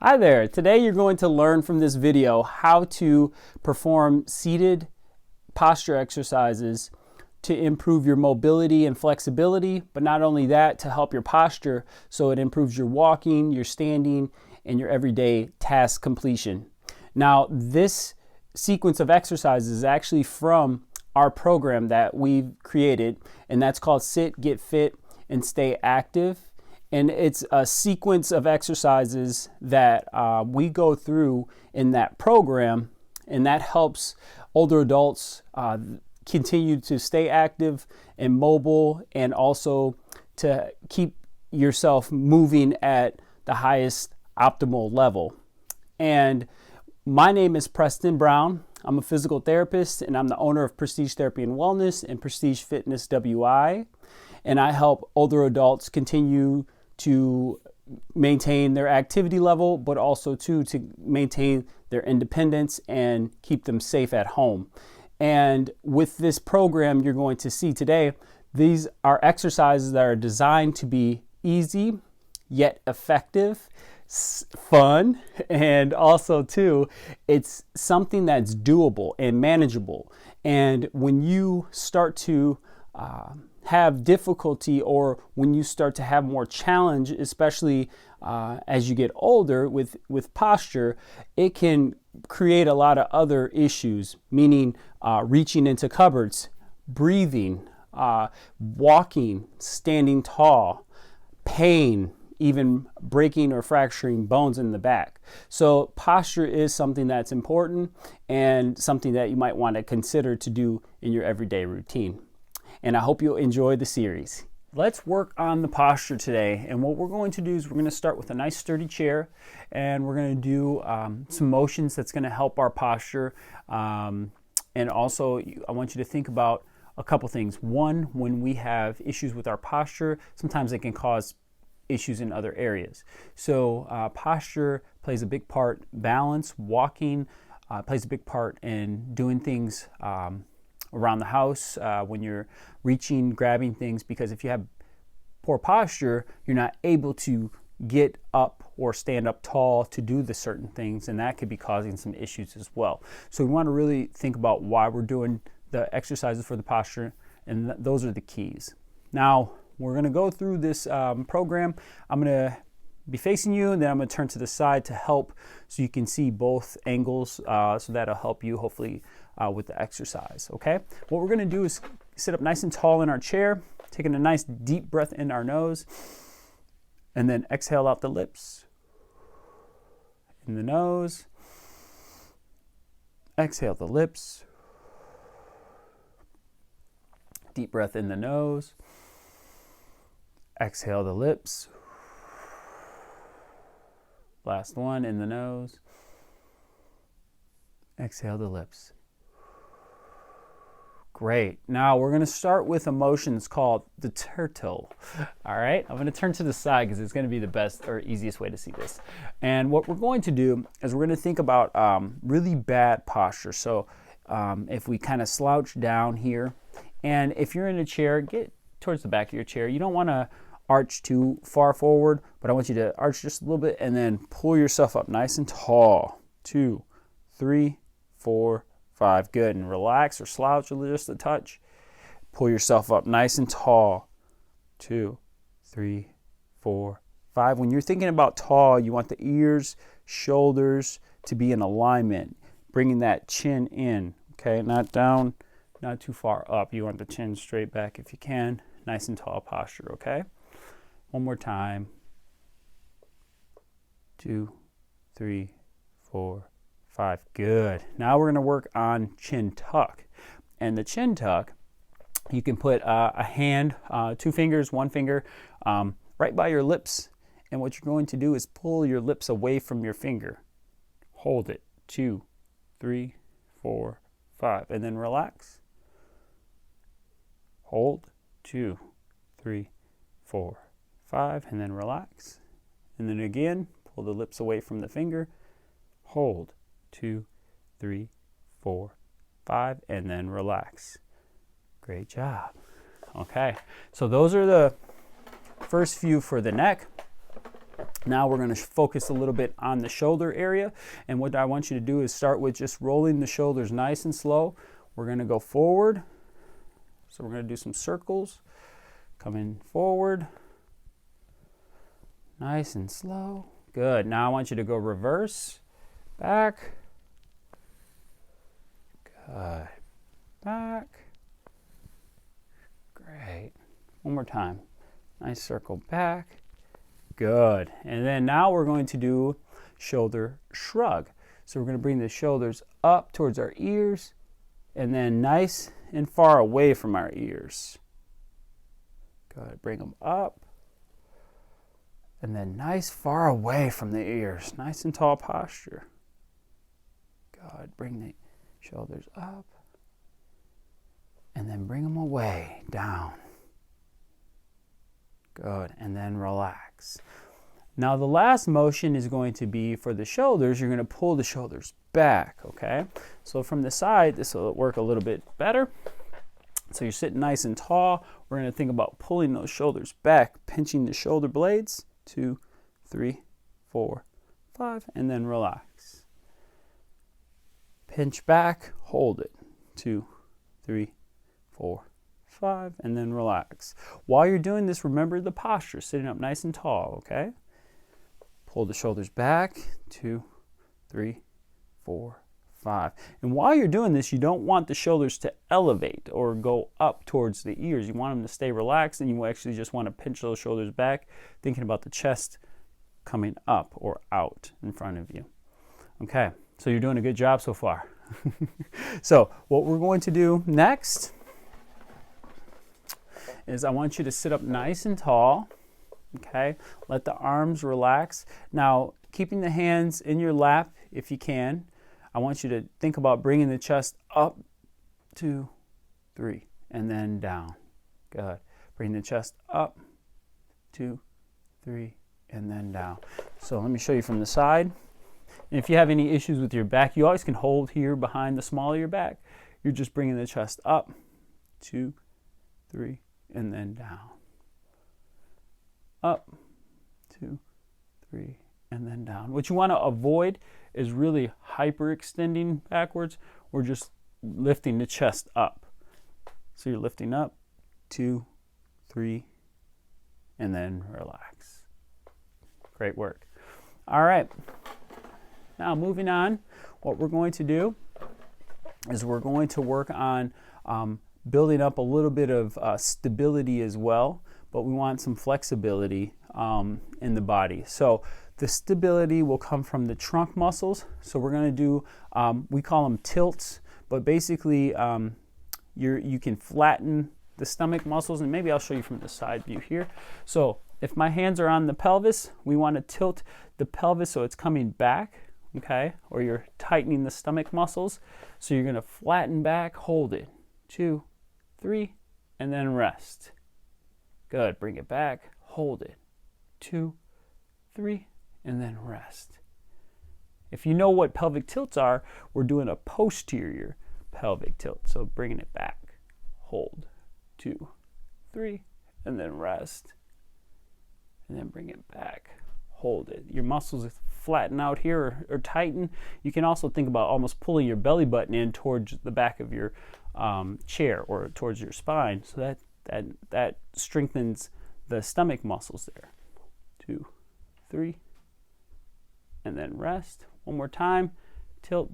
Hi there. Today you're going to learn from this video how to perform seated posture exercises to improve your mobility and flexibility, but not only that, to help your posture so it improves your walking, your standing, and your everyday task completion. Now, this sequence of exercises is actually from our program that we've created, and that's called Sit, Get Fit, and Stay Active. And it's a sequence of exercises that we go through in that program, and that helps older adults continue to stay active and mobile, and also to keep yourself moving at the highest optimal level. And my name is Preston Brown. I'm a physical therapist, and I'm the owner of Prestige Therapy and Wellness and Prestige Fitness WI. And I help older adults continue to maintain their activity level, but also to maintain their independence and keep them safe at home. And with this program you're going to see today, these are exercises that are designed to be easy, yet effective, fun, and also too, it's something that's doable and manageable. And when you start to have difficulty, or when you start to have more challenge, especially as you get older with posture, it can create a lot of other issues, meaning reaching into cupboards, breathing, walking, standing tall, pain, even breaking or fracturing bones in the back. So posture is something that's important and something that you might want to consider to do in your everyday routine. And I hope you'll enjoy the series. Let's work on the posture today. And what we're going to do is we're going to start with a nice sturdy chair, and we're going to do some motions that's going to help our posture. And also, I want you to think about a couple things. One, when we have issues with our posture, sometimes it can cause issues in other areas. So posture plays a big part. Balance, walking plays a big part in doing things around the house, when you're reaching, grabbing things, because if you have poor posture, you're not able to get up or stand up tall to do the certain things, and that could be causing some issues as well. So we want to really think about why we're doing the exercises for the posture, and those are the keys. Now, we're going to go through this program. I'm going to be facing you, and then I'm going to turn to the side to help so you can see both angles, so that'll help you hopefully with the exercise. Okay, what we're going to do is sit up nice and tall in our chair, taking a nice deep breath in our nose, and then exhale out the lips, in the nose, exhale the lips, deep breath in the nose, exhale the lips, last one in the nose, exhale the lips. Great. Now we're going to start with a motion called the turtle. All right. I'm going to turn to the side because it's going to be the best or easiest way to see this. And what we're going to do is we're going to think about really bad posture. So if we kind of slouch down here, and if you're in a chair, get towards the back of your chair. You don't want to arch too far forward, but I want you to arch just a little bit and then pull yourself up nice and tall. 2, 3, 4, 5. Good. And relax or slouch just a touch. Pull yourself up nice and tall. 2, 3, 4, 5. When you're thinking about tall, you want the ears, shoulders to be in alignment, bringing that chin in. Okay, not down, not too far up. You want the chin straight back if you can. Nice and tall posture. Okay. One more time. 2, 3, 4, 5. Good. Now we're going to work on chin tuck. And the chin tuck, you can put a hand, 2 fingers, 1 finger, right by your lips. And what you're going to do is pull your lips away from your finger. Hold it. 2, 3, 4, 5. And then relax. Hold. 2, 3, 4, 5. And then relax. And then again, pull the lips away from the finger. Hold. 2, 3, 4, 5, and then relax. Great job. Okay, so those are the first few for the neck. Now we're going to focus a little bit on the shoulder area. And what I want you to do is start with just rolling the shoulders nice and slow. We're going to go forward. So we're going to do some circles. Coming forward. Nice and slow. Good. Now I want you to go reverse. Back. Good. Back. Great. One more time. Nice circle back. Good. And then now we're going to do shoulder shrug. So we're going to bring the shoulders up towards our ears and then nice and far away from our ears. Good. Bring them up and then nice far away from the ears. Nice and tall posture. Good. Bring the shoulders up and then bring them away, down. Good. And then relax. Now the last motion is going to be for the shoulders. You're going to pull the shoulders back, okay? So from the side, this will work a little bit better. So you're sitting nice and tall. We're going to think about pulling those shoulders back, pinching the shoulder blades. 2, 3, 4, 5, and then relax. Pinch back, hold it. 2, 3, 4, 5, and then relax. While you're doing this, remember the posture, sitting up nice and tall, okay? Pull the shoulders back, 2, 3, 4, 5. And while you're doing this, you don't want the shoulders to elevate or go up towards the ears. You want them to stay relaxed, and you actually just want to pinch those shoulders back, thinking about the chest coming up or out in front of you. Okay, so you're doing a good job so far. So what we're going to do next is I want you to sit up nice and tall, okay? Let the arms relax. Now, keeping the hands in your lap if you can. I want you to think about bringing the chest up, 2, 3, and then down. Good. Bring the chest up, 2, 3, and then down. So let me show you from the side. And if you have any issues with your back, you always can hold here behind the small of your back. You're just bringing the chest up, 2, 3, and then down. Up, 2, 3, and then down. What you want to avoid is really hyperextending backwards. We're just lifting the chest up. So you're lifting up, 2, 3, and then relax. Great work. All right. Now moving on, what we're going to do is we're going to work on building up a little bit of stability as well, but we want some flexibility in the body. So the stability will come from the trunk muscles. So we're going to do, we call them tilts, but basically you can flatten the stomach muscles, and maybe I'll show you from the side view here. So if my hands are on the pelvis, we want to tilt the pelvis so it's coming back, okay? Or you're tightening the stomach muscles. So you're going to flatten back, hold it, 2, 3, and then rest. Good. Bring it back, hold it, 2, 3, and then rest. If you know what pelvic tilts are, we're doing a posterior pelvic tilt. So bringing it back, hold, 2, 3, and then rest. And then bring it back, hold it. Your muscles flatten out here or tighten. You can also think about almost pulling your belly button in towards the back of your chair or towards your spine. So that strengthens the stomach muscles there. 2, 3, and then rest. One more time. Tilt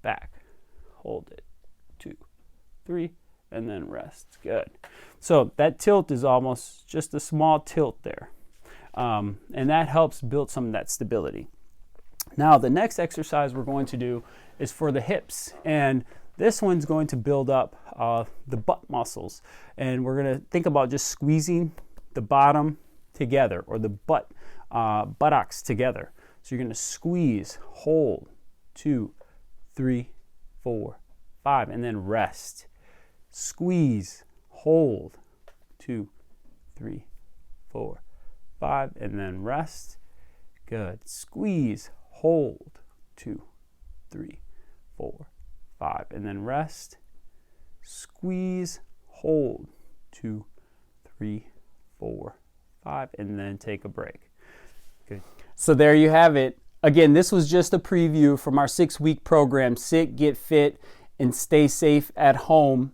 back, hold it, 2, 3, and then rest. Good. So that tilt is almost just a small tilt there. And that helps build some of that stability. Now the next exercise we're going to do is for the hips, and this one's going to build up the butt muscles, and we're going to think about just squeezing the bottom together, or the buttocks together. So you're going to squeeze, hold, 2, 3, 4, 5, and then rest. Squeeze, hold, 2, 3, 4, 5, and then rest. Good. Squeeze, hold, 2, 3, 4, 5, and then rest. Squeeze, hold, 2, 3, 4, 5, and then take a break. Good. So there you have it. Again, this was just a preview from our 6-week program, Sit, Get Fit, and Stay Safe at Home.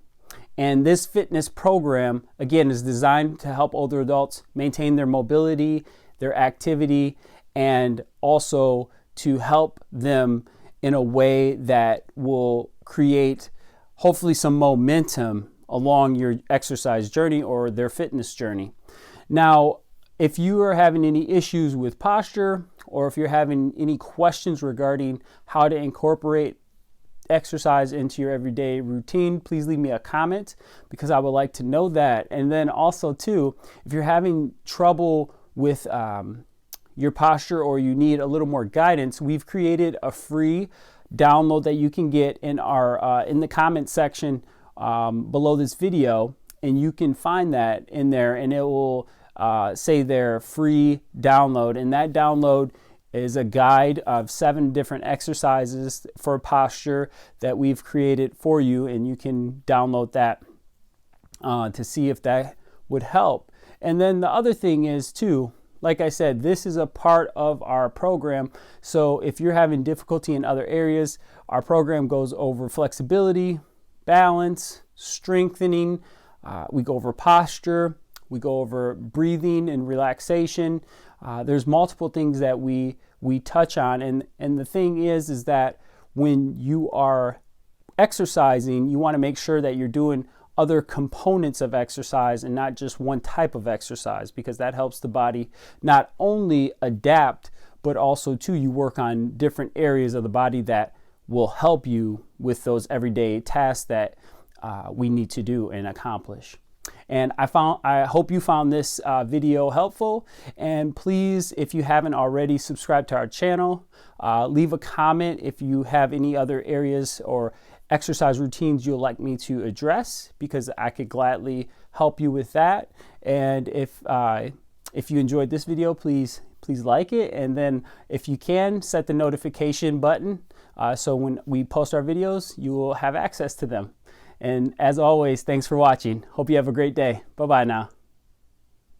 And this fitness program, again, is designed to help older adults maintain their mobility, their activity, and also to help them in a way that will create hopefully some momentum along your exercise journey or their fitness journey. Now, if you are having any issues with posture, or if you're having any questions regarding how to incorporate exercise into your everyday routine, please leave me a comment because I would like to know that. And then also too, if you're having trouble with your posture or you need a little more guidance, we've created a free download that you can get in our in the comment section below this video, and you can find that in there, and it will say there free download, and that download is a guide of 7 different exercises for posture that we've created for you, and you can download that to see if that would help. And then the other thing is too, like I said, this is a part of our program. So if you're having difficulty in other areas, our program goes over flexibility, balance, strengthening. We go over posture. We go over breathing and relaxation. There's multiple things that we touch on. And the thing is that when you are exercising, you want to make sure that you're doing other components of exercise and not just one type of exercise, because that helps the body not only adapt, but also too, you work on different areas of the body that will help you with those everyday tasks that we need to do and accomplish. And I hope you found this video helpful. And please, if you haven't already, subscribe to our channel. Leave a comment if you have any other areas or exercise routines you'd like me to address, because I could gladly help you with that. And if you enjoyed this video, please like it. And then if you can, set the notification button so when we post our videos, you will have access to them. And as always, thanks for watching. Hope you have a great day. Bye-bye now.